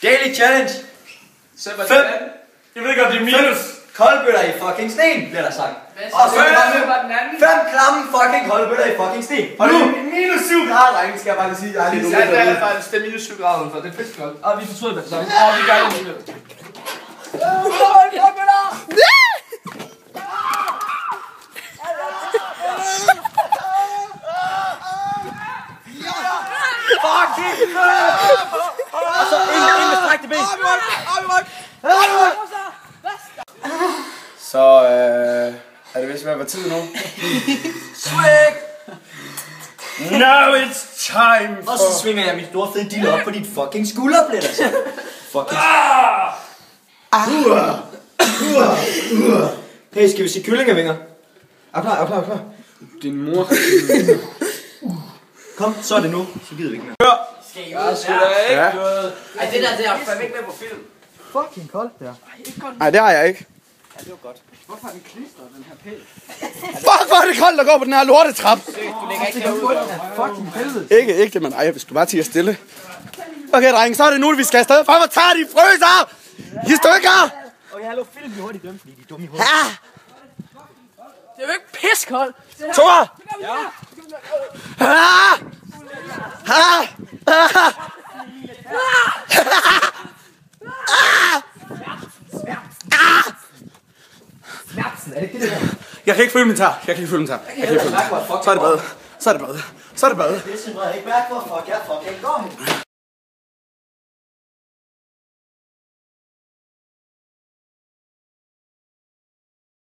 Daily challenge. 5. Jeg ved ikke om det er minus. Koldbøtter i fucking sten, bliver der sagt. Og så var den anden. 5 klamme fucking koldbøtter i fucking sten. Og nu minus 7 grader, drenge, skal jeg bare lige sige. Det er faktisk det minus 7 grader udenfor. Det er pisse koldt. Og vi fortryder det sammen. Og vi gør det alligevel. Fucking og så ind med strækte ben. Så er det vist ved at være tid nu. Swing! Now it's time for... Og så svinger jeg mit store fede dille op på dit fucking skulderblætter. Fucking... Hey, skal vi se kyllingevinger? Er du klar? Din mor... Kom, så er det nu. Så gider vi ikke mere. Skal I ud? Ja. Ej, det der, er ikke med på film. Fucking koldt der. Nej, det har jeg ikke. Ja, det var godt. Hvorfor er den klistret, den her pæl? Fuck, hvor er det koldt at gå på den her lortetrap. Du lægger ikke herude. Fucking helvede. Ikke det, men ej, hvis du bare tiger stille. Okay, drenge, så er det nu, vi skal afsted. Frem og tage de frøser! I stykker! Okay, hallo, film de hurtigt dømt, fordi de er dumme i hovedet. Ja! Det er jo ikke piskoldt. Tor! Ah! Ah! Ah! Snapsen, er det ikke det der? Jeg kan ikke føle min tær. Så er det bad. Det er simpelthen ikke mærke, hvor fuck jeg fucking går hen.